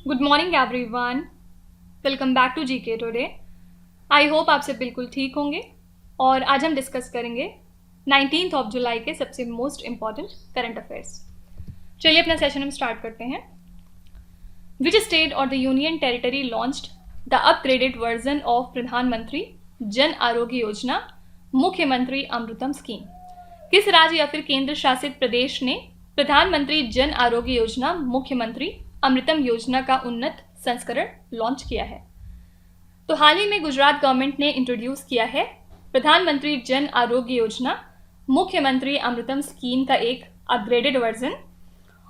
Good morning everyone, welcome back to GK today. I hope आप सब बिल्कुल ठीक होंगे और आज हम डिस्कस करेंगे 19 जुलाई के सबसे मोस्ट इम्पॉर्टेंट करंट अफेयर्स। चलिए अपना सेशन हम स्टार्ट करते हैं। विच स्टेट और the union territory launched the upgraded version of प्रधानमंत्री जन आरोग्य योजना मुख्यमंत्री अमृतम स्कीम? किस राज्य या फिर केंद्र शासित प्रदेश ने प्रधानमंत्री जन आरोग्य योजना मुख्यमंत्री अमृतम योजना का उन्नत संस्करण लॉन्च किया है? तो हाल ही में गुजरात गवर्नमेंट ने इंट्रोड्यूस किया है प्रधानमंत्री जन आरोग्य योजना मुख्यमंत्री अमृतम स्कीम का एक अपग्रेडेड वर्जन,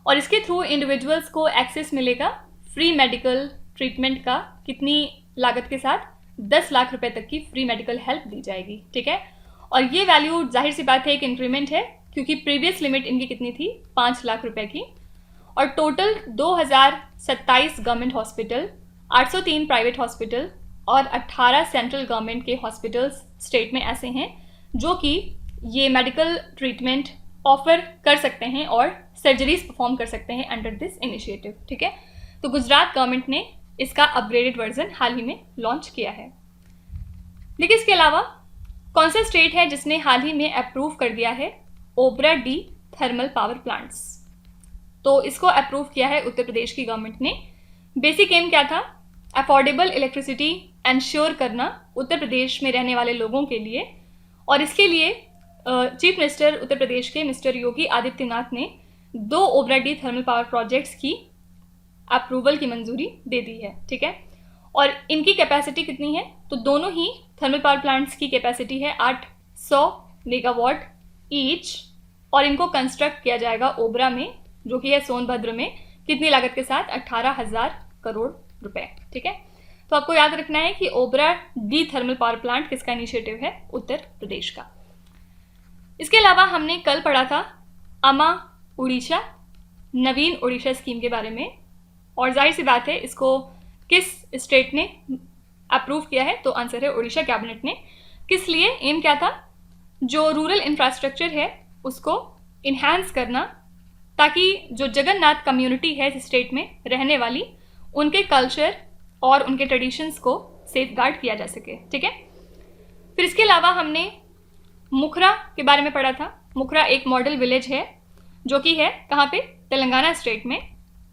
और इसके थ्रू इंडिविजुअल्स को एक्सेस मिलेगा फ्री मेडिकल ट्रीटमेंट का। कितनी लागत के साथ? 10 लाख रुपए तक की फ्री मेडिकल हेल्प दी जाएगी। ठीक है, और ये वैल्यू जाहिर सी बात है एक इंक्रीमेंट है, क्योंकि प्रीवियस लिमिट इनकी कितनी थी? 5 लाख रुपए की। और total 2027 government hospital, 803 private hospital और 18 सेंट्रल गवर्नमेंट के हॉस्पिटल्स स्टेट में ऐसे हैं जो कि ये मेडिकल ट्रीटमेंट ऑफर कर सकते हैं और सर्जरीज परफॉर्म कर सकते हैं अंडर दिस इनिशिएटिव। ठीक है, तो गुजरात गवर्नमेंट ने इसका अपग्रेडेड वर्जन हाल ही में लॉन्च किया है। लेकिन इसके अलावा कौन सा स्टेट है जिसने हाल ही में अप्रूव कर दिया है Obra D thermal power plants? तो इसको अप्रूव किया है उत्तर प्रदेश की गवर्नमेंट ने। बेसिक एम क्या था? अफोर्डेबल इलेक्ट्रिसिटी एंश्योर करना उत्तर प्रदेश में रहने वाले लोगों के लिए, और इसके लिए चीफ मिनिस्टर उत्तर प्रदेश के मिस्टर योगी आदित्यनाथ ने 2 Obra D thermal power projects की अप्रूवल की मंजूरी दे दी है। ठीक है, और इनकी कैपेसिटी कितनी है? तो दोनों ही थर्मल पावर प्लांट्स की कैपेसिटी है 800 मेगावाट ईच, और इनको कंस्ट्रक्ट किया जाएगा ओबरा में, जो कि है सोनभद्र में। कितनी लागत के साथ? 18,000 करोड़ रुपए। ठीक है, तो आपको याद रखना है कि Obra D thermal power plant किसका इनिशिएटिव है? उत्तर प्रदेश का। इसके अलावा हमने कल पढ़ा था अमा उड़ीसा, नवीन उड़ीसा स्कीम के बारे में, और जाहिर सी बात है इसको किस स्टेट ने अप्रूव किया है? तो आंसर है उड़ीसा कैबिनेट ने। किस लिए? एम क्या था? जो रूरल इंफ्रास्ट्रक्चर है उसको इन्हांस करना, ताकि जो जगन्नाथ कम्युनिटी है इस स्टेट में रहने वाली, उनके कल्चर और उनके ट्रेडिशंस को सेफगार्ड किया जा सके। ठीक है, फिर इसके अलावा हमने मुखरा के बारे में पढ़ा था। मुखरा एक मॉडल विलेज है जो कि है कहाँ पे? तेलंगाना स्टेट में,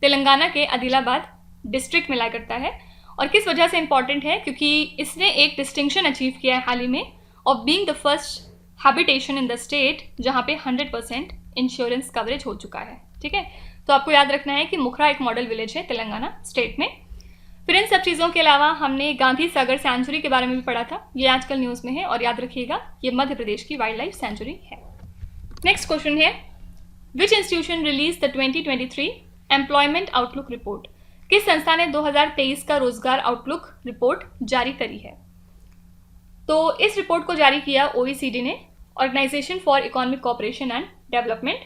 तेलंगाना के आदिलाबाद डिस्ट्रिक्ट में ला करता है। और किस वजह से इंपॉर्टेंट है? क्योंकि इसने एक डिस्टिंक्शन अचीव किया है हाल ही में of being the first habitation in the state जहाँ पे 100% इंश्योरेंस कवरेज हो चुका है। ठीक है, तो आपको याद रखना है कि मुखरा एक मॉडल विलेज है तेलंगाना स्टेट में। फिर इन सब चीज़ों के अलावा हमने गांधी सागर सेंचुरी के बारे में भी पढ़ा था। ये आजकल न्यूज़ में है, और याद रखिएगा ये मध्य प्रदेश की वाइल्ड लाइफ सेंचुरी है। नेक्स्ट क्वेश्चन है, विच institution release the 2023 employment outlook report? किस संस्था ने 2023 का रोजगार आउटलुक रिपोर्ट जारी करी है? तो इस रिपोर्ट को जारी किया OECD ने, organisation for economic cooperation and development,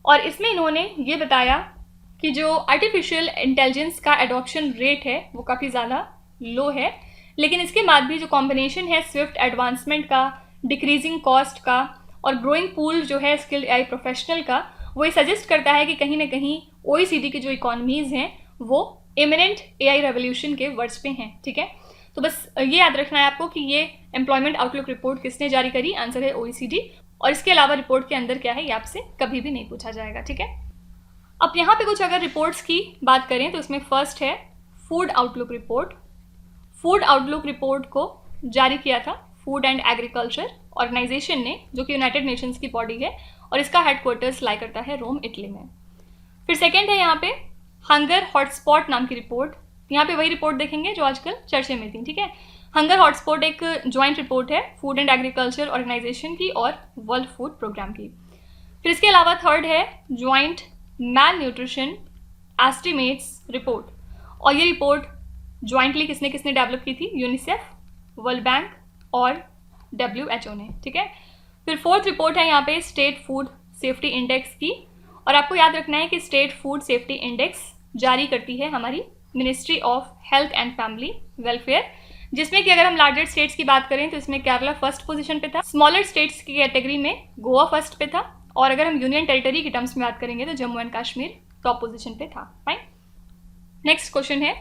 और इसमें इन्होंने ये बताया कि जो आर्टिफिशियल इंटेलिजेंस का एडॉप्शन रेट है वो काफ़ी ज़्यादा लो है, लेकिन इसके बाद भी जो कॉम्बिनेशन है स्विफ्ट एडवांसमेंट का, डिक्रीजिंग कॉस्ट का और ग्रोइंग पूल जो है स्किल्ड AI प्रोफेशनल का, वो ये सजेस्ट करता है कि कहीं ना कहीं OECD की जो इकोनॉमीज़ हैं वो इमिनेंट AI रेवोल्यूशन के वर्ड्स पे हैं। ठीक है, तो बस ये याद रखना है आपको कि ये एम्प्लॉयमेंट आउटलुक रिपोर्ट किसने जारी करी? आंसर है OECD। और इसके अलावा रिपोर्ट के अंदर क्या है ये आपसे कभी भी नहीं पूछा जाएगा। ठीक है, अब यहाँ पे कुछ अगर रिपोर्ट्स की बात करें तो इसमें फर्स्ट है food outlook report. Food outlook report को जारी किया था फूड एंड एग्रीकल्चर ऑर्गेनाइजेशन ने, जो कि यूनाइटेड नेशंस की बॉडी है, और इसका हेडक्वार्टर्स लाई करता है रोम, इटली में। फिर सेकेंड है यहाँ पे हंगर हॉटस्पॉट नाम की रिपोर्ट। यहाँ पे वही रिपोर्ट देखेंगे जो आजकल चर्चे में थी। ठीक है, हंगर हॉटस्पॉट एक ज्वाइंट रिपोर्ट है फूड एंड एग्रीकल्चर ऑर्गेनाइजेशन की और वर्ल्ड फूड प्रोग्राम की। फिर इसके अलावा थर्ड है ज्वाइंट मैल न्यूट्रिशन एस्टिमेट्स रिपोर्ट, और ये रिपोर्ट ज्वाइंटली किसने किसने डेवलप की थी? यूनिसेफ, वर्ल्ड बैंक और WHO ने। ठीक है, फिर फोर्थ रिपोर्ट है यहाँ पे स्टेट फूड सेफ्टी इंडेक्स की, और आपको याद रखना है कि स्टेट फूड सेफ्टी इंडेक्स जारी करती है हमारी ministry of health and family welfare, जिसमें कि अगर हम लार्जर स्टेट्स की बात करें तो इसमें केरला फर्स्ट पोजीशन पे था, स्मॉलर स्टेट्स की कैटेगरी में गोवा फर्स्ट पे था, और अगर हम यूनियन टेरिटरी की टर्म्स में बात करेंगे तो Jammu and Kashmir top position पे था। फाइन, नेक्स्ट क्वेश्चन है,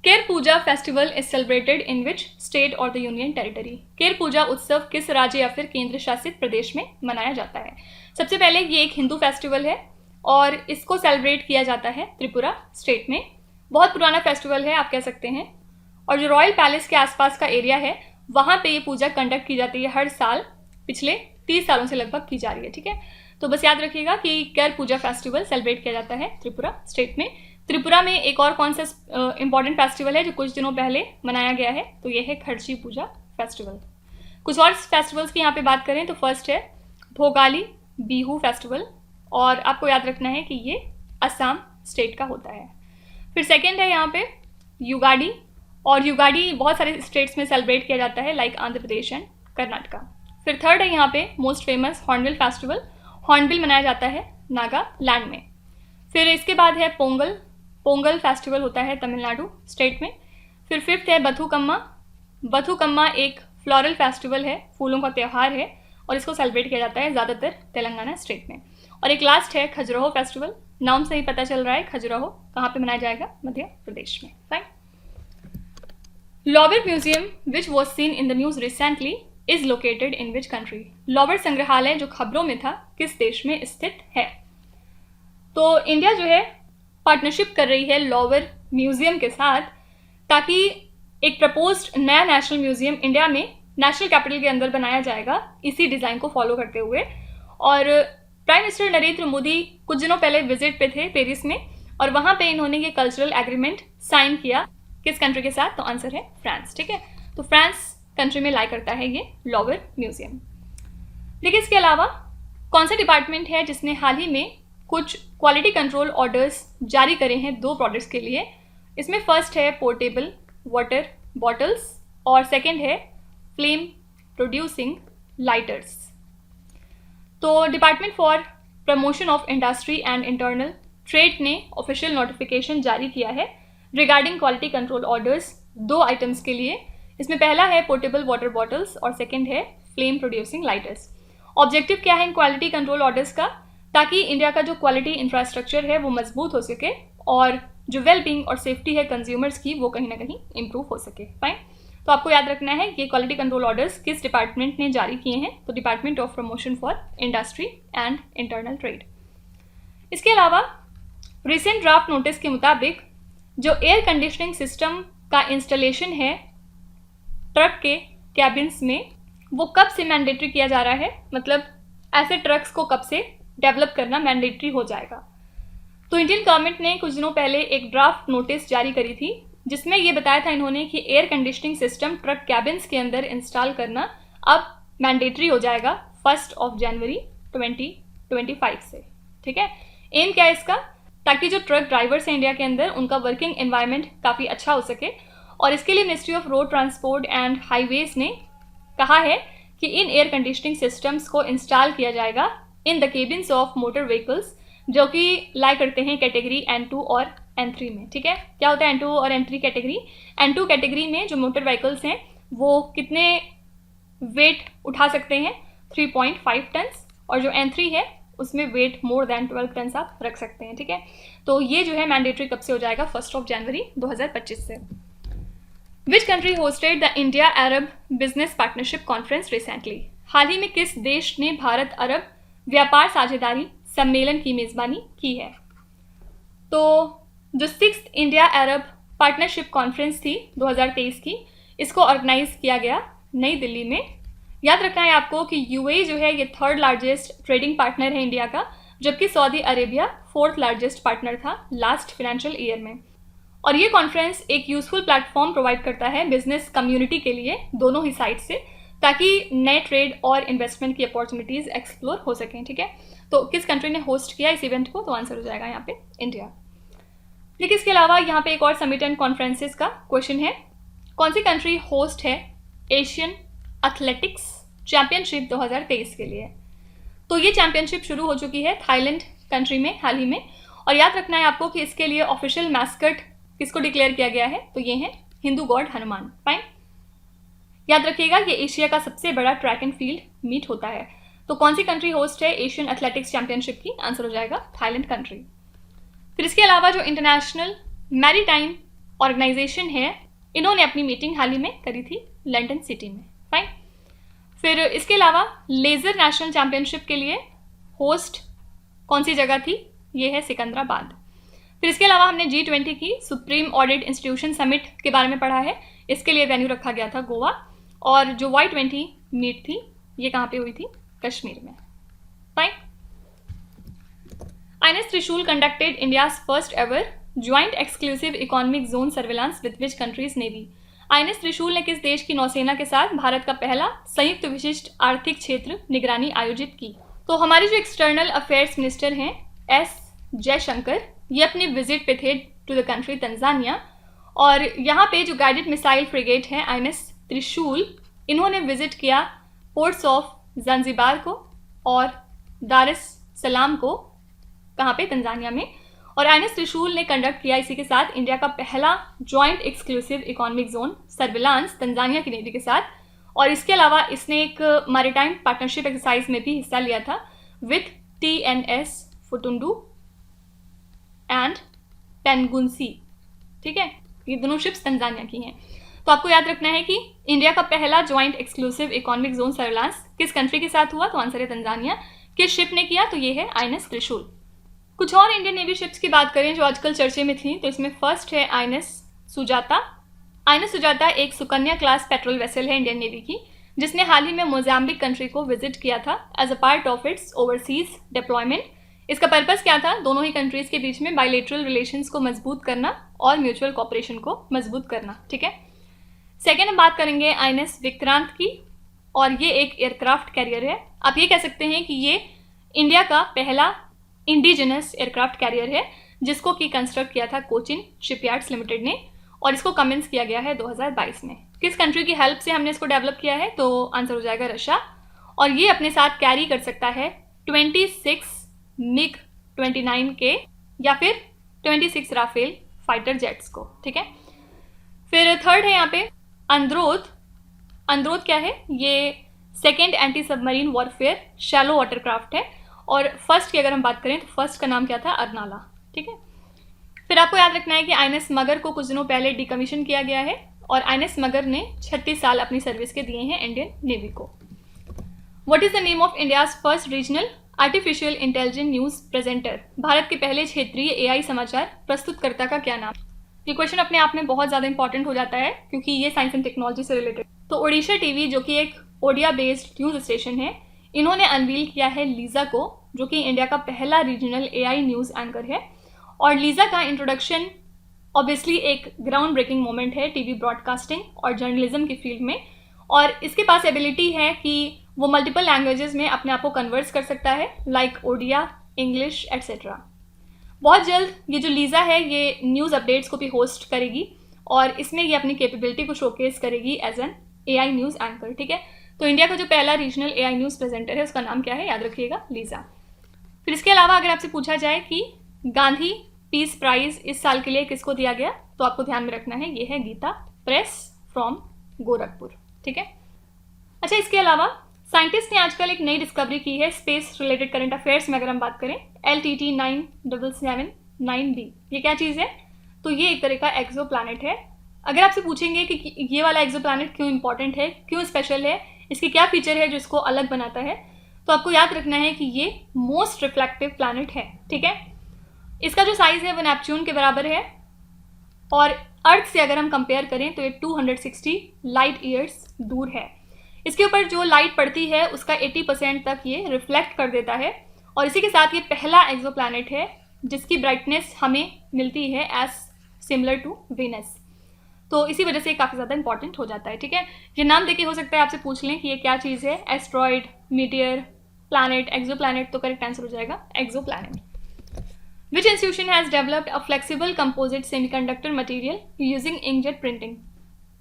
Ker Puja festival is celebrated in which state और the union territory. Ker Puja उत्सव किस राज्य या फिर केंद्र शासित प्रदेश में मनाया जाता है। सबसे पहले ये एक हिंदू फेस्टिवल है और इसको सेलिब्रेट किया जाता है त्रिपुरा स्टेट में। बहुत पुराना फेस्टिवल है आप कह सकते हैं, और जो रॉयल पैलेस के आसपास का एरिया है वहाँ पे ये पूजा कंडक्ट की जाती है हर साल, पिछले 30 सालों से लगभग की जा रही है। ठीक है, तो बस याद रखिएगा कि केर पूजा फेस्टिवल सेलिब्रेट किया जाता है त्रिपुरा स्टेट में। त्रिपुरा में एक और कौन सा इंपॉर्टेंट फेस्टिवल है जो कुछ दिनों पहले मनाया गया है, तो ये है खर्ची पूजा फेस्टिवल। कुछ और फेस्टिवल्स की यहाँ पे बात करें तो फर्स्ट है भोगाली बिहू फेस्टिवल, और आपको याद रखना है कि ये असम स्टेट का होता है। फिर सेकेंड है यहाँ पे युगाड़ी, और युगाड़ी बहुत सारे स्टेट्स में सेलिब्रेट किया जाता है लाइक आंध्र प्रदेश एंड कर्नाटका। फिर थर्ड है यहाँ पे most famous hornbill festival, hornbill मनाया जाता है नागालैंड में। फिर इसके बाद है पोंगल, पोंगल फेस्टिवल होता है तमिलनाडु स्टेट में। फिर फिफ्थ है बथुकम्मा, बथुकम्मा एक फ्लोरल फेस्टिवल है, फूलों का त्यौहार है, और इसको सेलिब्रेट किया जाता है ज़्यादातर तेलंगाना स्टेट में। और एक लास्ट है खजुराहो फेस्टिवल, नाम से ही पता चल रहा है खजुराहो कहाँ पे मनाया जाएगा, मध्य प्रदेश में। फाइन। लॉबर museum which was seen in the news recently is located in which country. लॉबर संग्रहालय जो खबरों में था किस देश में स्थित है। तो इंडिया जो है पार्टनरशिप कर रही है लॉवर म्यूजियम के साथ, ताकि एक प्रपोज्ड नया नेशनल म्यूजियम इंडिया में नेशनल कैपिटल के अंदर बनाया जाएगा इसी डिज़ाइन को फॉलो करते हुए। और प्राइम मिनिस्टर नरेंद्र मोदी कुछ दिनों पहले विजिट पे थे पेरिस में, और वहाँ पे इन्होंने ये कल्चरल एग्रीमेंट साइन किया किस कंट्री के साथ, तो आंसर है फ्रांस। ठीक है, तो फ्रांस कंट्री में लाई करता है ये लॉवर म्यूजियम। लेकिन इसके अलावा कौन सा डिपार्टमेंट है जिसने हाल ही में कुछ क्वालिटी कंट्रोल ऑर्डर्स जारी करे हैं 2 प्रोडक्ट्स के लिए। इसमें फर्स्ट है पोर्टेबल वाटर बॉटल्स और सेकंड है फ्लेम प्रोड्यूसिंग लाइटर्स। तो department for promotion of industry and internal trade ने ऑफिशियल नोटिफिकेशन जारी किया है regarding quality control orders 2 items के लिए। इसमें पहला है पोर्टेबल वाटर बॉटल्स और सेकंड है फ्लेम प्रोड्यूसिंग लाइटर्स। ऑब्जेक्टिव क्या है इन क्वालिटी कंट्रोल ऑर्डर्स का, ताकि इंडिया का जो क्वालिटी इंफ्रास्ट्रक्चर है वो मजबूत हो सके और जो वेलबींग और सेफ्टी है कंज्यूमर्स की वो कहीं ना कहीं इंप्रूव हो सके। फाइन, तो आपको याद रखना है ये क्वालिटी कंट्रोल ऑर्डर्स किस डिपार्टमेंट ने जारी किए हैं, तो department of promotion for industry and internal trade. इसके अलावा रिसेंट ड्राफ्ट नोटिस के मुताबिक जो एयर कंडीशनिंग सिस्टम का इंस्टॉलेशन है ट्रक के कैबिन्स में, वो कब से मैंडेटरी किया जा रहा है, मतलब ऐसे ट्रक्स को कब से डेवलप करना मैंडेटरी हो जाएगा। तो इंडियन गवर्नमेंट ने कुछ दिनों पहले एक ड्राफ्ट नोटिस जारी करी थी जिसमें ये बताया था इन्होंने कि air conditioning system truck cabins के अंदर इंस्टॉल करना अब मैंडेटरी हो जाएगा 1 जनवरी 2025 से। ठीक है, एम क्या है इसका, ताकि जो ट्रक ड्राइवर्स हैं इंडिया के अंदर उनका वर्किंग एनवायरनमेंट काफ़ी अच्छा हो सके। और इसके लिए ministry of road transport and highways ने कहा है कि इन एयर कंडीशनिंग सिस्टम्स को इंस्टॉल किया जाएगा in the cabins of motor vehicles जो कि लाई करते हैं कैटेगरी N2 और N3 में। ठीक है, क्या होता है N2 और N3 कैटेगरी। N2 कैटेगरी में जो मोटर व्हीकल्स हैं वो कितने वेट उठा सकते हैं, 3.5 टन्स, और जो N3 है उसमें वेट मोर देन 12 टन्स आप रख सकते हैं। ठीक है, तो ये जो है मैंडेटरी कब से हो जाएगा, 1 जनवरी 2025 से। Which country hosted the India Arab business partnership conference recently. हाल ही में किस देश ने भारत अरब व्यापार साझेदारी सम्मेलन की मेज़बानी की है। तो जो 6th इंडिया अरब पार्टनरशिप कॉन्फ्रेंस थी 2023 की, इसको ऑर्गेनाइज किया गया नई दिल्ली में। याद रखना है आपको कि यूएई जो है ये 3rd लार्जेस्ट ट्रेडिंग पार्टनर है इंडिया का, जबकि Saudi Arabia 4th largest partner था लास्ट फाइनेंशियल ईयर में। और ये कॉन्फ्रेंस एक यूजफुल प्लेटफॉर्म प्रोवाइड करता है बिजनेस कम्युनिटी के लिए दोनों ही साइड से, ताकि नए ट्रेड और इन्वेस्टमेंट की अपॉर्चुनिटीज़ एक्सप्लोर हो सकें। ठीक है, तो किस कंट्री ने होस्ट किया इस इवेंट को, तो आंसर हो जाएगा यहाँ पे इंडिया। लेकिन इसके अलावा यहाँ पे एक और समिट एंड कॉन्फ्रेंसेस का क्वेश्चन है, कौन सी कंट्री होस्ट है एशियन एथलेटिक्स चैंपियनशिप 2023 के लिए। तो ये चैंपियनशिप शुरू हो चुकी है थाईलैंड कंट्री में हाल ही में, और याद रखना है आपको कि इसके लिए ऑफिशियल मैस्कट किसको डिक्लेयर किया गया है, तो ये है हिंदू गॉड हनुमान। फाइन, याद रखिएगा ये एशिया का सबसे बड़ा ट्रैक एंड फील्ड मीट होता है। तो कौन सी कंट्री होस्ट है एशियन एथलेटिक्स चैंपियनशिप की, आंसर हो जाएगा थाईलैंड कंट्री। फिर इसके अलावा जो इंटरनेशनल मैरीटाइम ऑर्गेनाइजेशन है, इन्होंने अपनी मीटिंग हाल ही में करी थी लंदन सिटी में। फाइन। फिर इसके अलावा लेज़र नेशनल चैम्पियनशिप के लिए होस्ट कौन सी जगह थी? ये है सिकंदराबाद। फिर इसके अलावा हमने G20 की सुप्रीम ऑडिट इंस्टीट्यूशन समिट के बारे में पढ़ा है, इसके लिए वेन्यू रखा गया था गोवा। और जो Y20 मीट थी ये कहाँ पे हुई थी? कश्मीर में। फाइन। INS त्रिशूल conducted India's first ever joint exclusive economic zone surveillance with which countries navy. INS त्रिशूल ने किस देश की नौसेना के साथ भारत का पहला संयुक्त विशिष्ट आर्थिक क्षेत्र निगरानी आयोजित की? तो हमारे जो एक्सटर्नल अफेयर्स मिनिस्टर हैं S जयशंकर, ये अपने विजिट पे थे टू द कंट्री तंजानिया, और यहाँ पे जो गाइडेड मिसाइल फ्रिगेट है INS त्रिशूल, इन्होंने विजिट किया पोर्ट्स ऑफ ज़ंज़िबार को और दार एस सलाम को, कहाँ पे? तंजानिया में। और INS त्रिशूल ने कंडक्ट किया इसी के साथ इंडिया का पहला joint exclusive economic zone surveillance Tanzania की नेवी के साथ। और इसके अलावा इसने एक मैरीटाइम पार्टनरशिप एक्सरसाइज में भी हिस्सा लिया था विथ TNS फुटुंडू एंड पेनगुंसी। ठीक है, ये दोनों शिप्स तंजानिया की हैं। तो आपको याद रखना है कि इंडिया का पहला joint exclusive economic zone surveillance किस कंट्री के साथ हुआ? तो आंसर है तंजानिया। किस शिप ने किया? तो ये है INS त्रिशूल। कुछ और इंडियन नेवी शिप्स की बात करें जो आजकल चर्चे में थी, तो इसमें फर्स्ट है INS सुजाता। INS सुजाता एक सुकन्या क्लास पेट्रोल वेसल है इंडियन नेवी की, जिसने हाल ही में मोजाम्बिक कंट्री को विजिट किया था as a part of its overseas deployment. इसका पर्पस क्या था? दोनों ही कंट्रीज के बीच में बायलैटरल रिलेशंस को मजबूत करना और म्यूचुअल कोऑपरेशन को मजबूत करना। ठीक है। सेकेंड हम बात करेंगे INS विक्रांत की, और ये एक एयरक्राफ्ट कैरियर है। आप ये कह सकते हैं कि ये इंडिया का पहला इंडिजिनस एयरक्राफ्ट कैरियर है, जिसको कि कंस्ट्रक्ट किया था कोचिन शिपयार्ड्स लिमिटेड ने, और इसको कमेंस किया गया है 2022 में। किस कंट्री की हेल्प से हमने इसको डेवलप किया है? तो आंसर हो जाएगा रशिया। और ये अपने साथ कैरी कर सकता है 26 MiG-29 के या फिर 26 राफेल फाइटर जेट्स को। ठीक है। फिर थर्ड है यहाँ पे अंद्रोथ। अंद्रोथ क्या है? ये second anti submarine warfare shallow watercraft है। और फर्स्ट की अगर हम बात करें तो फर्स्ट का नाम क्या था? अरनाला। ठीक है। फिर आपको याद रखना है कि INS मगर को कुछ दिनों पहले डिकमीशन किया गया है, और INS मगर ने 36 साल अपनी सर्विस के दिए हैं इंडियन नेवी को। What is the name of India's first regional artificial intelligence news presenter? Bharat के पहले क्षेत्रीय AI समाचार प्रस्तुतकर्ता का क्या नाम? ये क्वेश्चन अपने आप में बहुत ज़्यादा इंपॉर्टेंट हो जाता है क्योंकि ये साइंस एंड टेक्नोलॉजी से रिलेटेड। तो ओडिशा टीवी जो कि एक ओडिया बेस्ड न्यूज स्टेशन है, इन्होंने अनवील किया है लीजा को, जो कि इंडिया का पहला रीजनल AI न्यूज़ एंकर है। और लीजा का इंट्रोडक्शन ऑब्वियसली एक ग्राउंड ब्रेकिंग मोमेंट है टीवी ब्रॉडकास्टिंग और जर्नलिज्म की फील्ड में। और इसके पास एबिलिटी है कि वो मल्टीपल लैंग्वेजेस में अपने आप को कन्वर्स कर सकता है, लाइक ओडिया, इंग्लिश एट्सेट्रा। बहुत जल्द ये जो लीजा है ये न्यूज़ अपडेट्स को भी होस्ट करेगी, और इसमें ये अपनी कैपेबिलिटी को शोकेस करेगी as an AI news anchor. ठीक है। तो इंडिया का जो पहला रीजनल AI न्यूज़ प्रेजेंटर है उसका नाम क्या है? याद रखिएगा, लीजा। फिर इसके अलावा अगर आपसे पूछा जाए कि गांधी पीस प्राइज इस साल के लिए किसको दिया गया, तो आपको ध्यान में रखना है ये है गीता प्रेस फ्रॉम गोरखपुर। ठीक है। अच्छा, इसके अलावा साइंटिस्ट ने आजकल एक नई डिस्कवरी की है स्पेस रिलेटेड करंट अफेयर्स में। अगर हम बात करें LTT 9779b, ये क्या चीज़ है? तो ये एक तरह का एक्सो प्लानट है। अगर आपसे पूछेंगे कि ये वाला एक्सो प्लानट क्यों इंपॉर्टेंट है, क्यों स्पेशल है, इसकी क्या फीचर है जो इसको अलग बनाता है, तो आपको याद रखना है कि ये मोस्ट रिफ्लेक्टिव प्लैनेट है। ठीक है। इसका जो साइज़ है वो नेपच्यून के बराबर है, और अर्थ से अगर हम कंपेयर करें तो ये 260 लाइट ईयर्स दूर है। इसके ऊपर जो लाइट पड़ती है उसका 80% तक ये रिफ्लेक्ट कर देता है, और इसी के साथ ये पहला एक्सो प्लैनेट है जिसकी ब्राइटनेस हमें मिलती है एज सिमिलर टू वीनस। तो इसी वजह से काफ़ी ज़्यादा इंपॉर्टेंट हो जाता है। ठीक है। ये नाम देके हो सकता है आपसे पूछ लें कि ये क्या चीज़ है, asteroid, meteor, planet, exoplanet, तो करेक्ट आंसर हो जाएगा exoplanet. Which institution has developed a flexible composite semiconductor material using inkjet printing?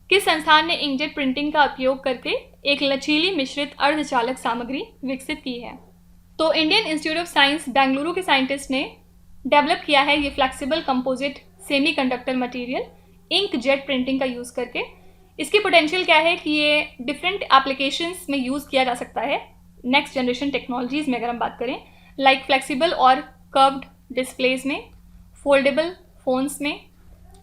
किस संस्थान ने इंकजेट प्रिंटिंग का उपयोग करके एक लचीली मिश्रित अर्धचालक सामग्री विकसित की है? तो Indian institute of science Bengaluru के साइंटिस्ट ने डेवलप किया है ये flexible composite semiconductor material inkjet printing का यूज़ करके। इसकी पोटेंशियल क्या है कि ये डिफरेंट एप्लीकेशंस में यूज़ किया जा सकता है नेक्स्ट जनरेशन टेक्नोलॉजीज़ में। अगर हम बात करें लाइक फ्लेक्सिबल और कर्व्ड डिस्प्लेज में, फोल्डेबल फ़ोन्स में,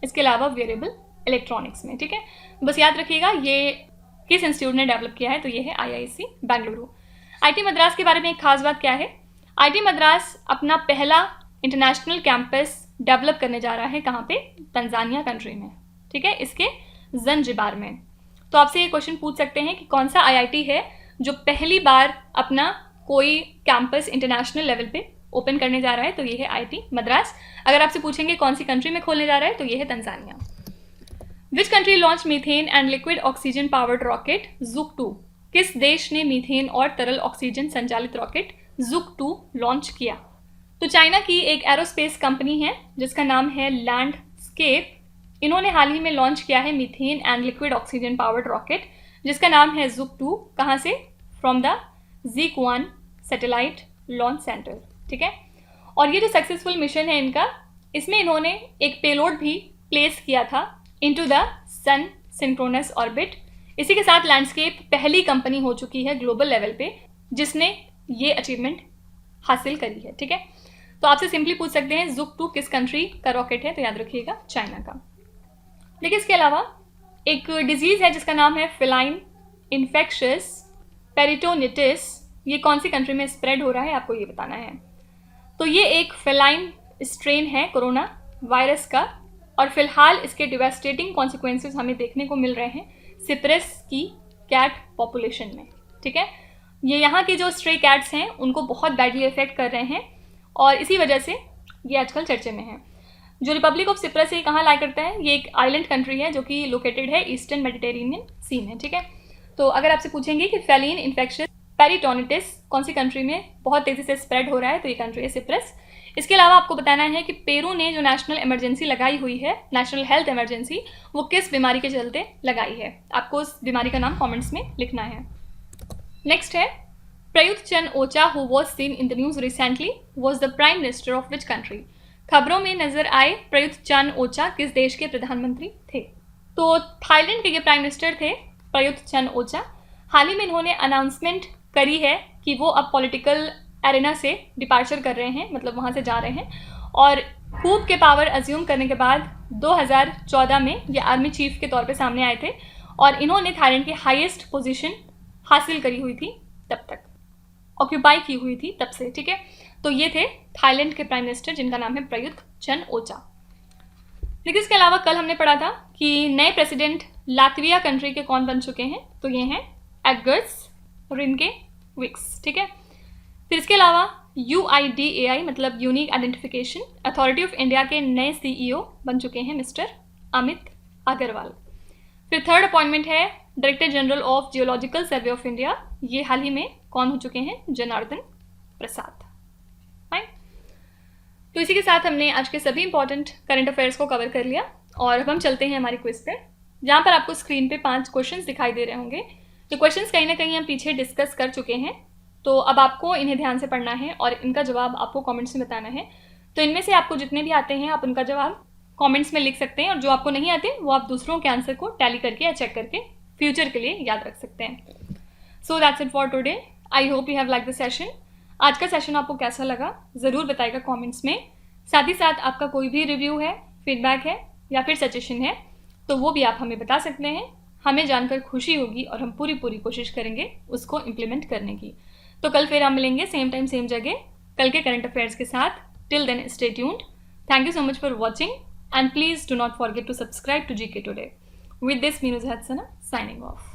इसके अलावा वेरिएबल इलेक्ट्रॉनिक्स में, ठीक है। बस याद रखिएगा ये किस इंस्टीट्यूट ने डेवलप किया है, तो ये है IISc बेंगलुरु। IIT मद्रास के बारे में एक खास बात क्या है, IIT मद्रास अपना पहला इंटरनेशनल कैंपस डेवलप करने जा रहा है, कहाँ पे, तंजानिया कंट्री में, ठीक है, इसके ज़ंजिबार में। तो आपसे ये क्वेश्चन पूछ सकते हैं कि कौन सा IIT है जो पहली बार अपना कोई कैंपस इंटरनेशनल लेवल पे ओपन करने जा रहा है, तो ये है IIT मद्रास। अगर आपसे पूछेंगे कौन सी कंट्री में खोलने जा रहा है, तो ये है Tanzania. Which country launch methane and liquid oxygen powered rocket Zhuque 2? किस देश ने मीथेन और तरल ऑक्सीजन संचालित रॉकेट जुक 2 लॉन्च किया? तो चाइना की एक एरोस्पेस कंपनी है जिसका नाम है लैंडस्केप। इन्होंने हाल ही में लॉन्च किया है methane and liquid oxygen powered rocket जिसका नाम है जुक 2। कहाँ से? From the Zhikuan satellite launch centre, ठीक है। और ये जो सक्सेसफुल मिशन है इनका, इसमें इन्होंने एक पेलोड भी प्लेस किया था into the sun synchronous orbit. इसी के साथ लैंडस्केप पहली कंपनी हो चुकी है ग्लोबल लेवल पे जिसने ये अचीवमेंट हासिल करी है, ठीक है। तो आपसे सिंपली पूछ सकते हैं जुक 2 किस कंट्री का रॉकेट है, तो याद रखिएगा चाइना का। देखिए इसके अलावा एक डिजीज़ है जिसका नाम है फेलाइन इन्फेक्शियस पेरिटोनिटिस। ये कौन सी कंट्री में स्प्रेड हो रहा है, आपको ये बताना है। तो ये एक फेलाइन स्ट्रेन है कोरोना वायरस का और फिलहाल इसके डिवास्टेटिंग कॉन्सिक्वेंसेस हमें देखने को मिल रहे हैं सिप्रस की कैट पॉपुलेशन में, ठीक है। ये यहाँ के जो स्ट्रे कैट्स हैं उनको बहुत बैडली इफेक्ट कर रहे हैं और इसी वजह से ये आजकल चर्चे में है। जो रिपब्लिक ऑफ सिप्रस ये कहाँ ला करता है, ये एक आइलैंड कंट्री है जो कि लोकेटेड है ईस्टर्न मेडिटेरेनियन सी में, ठीक है। तो अगर आपसे पूछेंगे कि फेलिन इन्फेक्शियस पेरिटोनिटिस कौन सी कंट्री में बहुत तेज़ी से स्प्रेड हो रहा है, तो ये कंट्री है सिप्रस। इसके अलावा आपको बताना है कि पेरू ने जो नेशनल इमरजेंसी लगाई हुई है, नेशनल हेल्थ इमरजेंसी, वो किस बीमारी के चलते लगाई है। आपको उस बीमारी का नाम कमेंट्स में लिखना है। नेक्स्ट है प्रयुत चन Ocha who was seen in the news recently was the prime minister of which country? खबरों में नजर आए प्रयुत चन ओचा किस देश के प्रधानमंत्री थे? तो थाईलैंड के ये प्राइम मिनिस्टर थे प्रयुत चन ओचा। हाल ही में इन्होंने अनाउंसमेंट करी है कि वो अब पॉलिटिकल एरेना से डिपार्चर कर रहे हैं, मतलब वहाँ से जा रहे हैं। और खूब के पावर अज्यूम करने के बाद 2014 में ये आर्मी चीफ के तौर पे सामने आए थे और इन्होंने थाईलैंड की हाईएस्ट पोजीशन हासिल करी हुई थी, तब तक ऑक्यूपाई की हुई थी तब से, ठीक है। तो ये थे थाईलैंड के प्राइम मिनिस्टर जिनका नाम है प्रयुत चन ओचा। लेकिन इसके अलावा कल हमने पढ़ा था कि नए प्रेसिडेंट लातविया कंट्री के कौन बन चुके हैं, तो ये हैं एडगर्स रिनकेविक्स, ठीक है। फिर इसके अलावा UIDAI मतलब unique identification authority of India के नए CEO बन चुके हैं मिस्टर अमित अग्रवाल। फिर थर्ड अपॉइंटमेंट है director general of geological survey of India. ये हाल ही में कौन हो चुके हैं? जनार्दन प्रसाद। फाइन। तो इसी के साथ हमने आज के सभी इंपॉर्टेंट करंट अफेयर्स को कवर कर लिया और अब हम चलते हैं हमारी क्विज पे, जहाँ पर आपको स्क्रीन पे 5 क्वेश्चंस दिखाई दे रहे होंगे। ये क्वेश्चंस कहीं ना कहीं हम पीछे डिस्कस कर चुके हैं, तो अब आपको इन्हें ध्यान से पढ़ना है और इनका जवाब आपको कमेंट्स में बताना है। तो इनमें से आपको जितने भी आते हैं आप उनका जवाब कमेंट्स में लिख सकते हैं और जो आपको नहीं आते वो आप दूसरों के आंसर को टैली करके या चेक करके फ्यूचर के लिए याद रख सकते हैं। So that's it for today. I hope you have like the session. आज का सेशन आपको कैसा लगा ज़रूर बताइएगा कमेंट्स में। साथ ही साथ आपका कोई भी रिव्यू है, फीडबैक है या फिर सजेशन है तो वो भी आप हमें बता सकते हैं। हमें जानकर खुशी होगी और हम पूरी कोशिश करेंगे उसको इम्प्लीमेंट करने की। तो कल फिर हम मिलेंगे सेम टाइम सेम जगह कल के करंट अफेयर्स के साथ। Till then stay tuned. Thank you so much for watching and please do not forget to subscribe to GK Today. With this, Meenuz Hadsana signing off.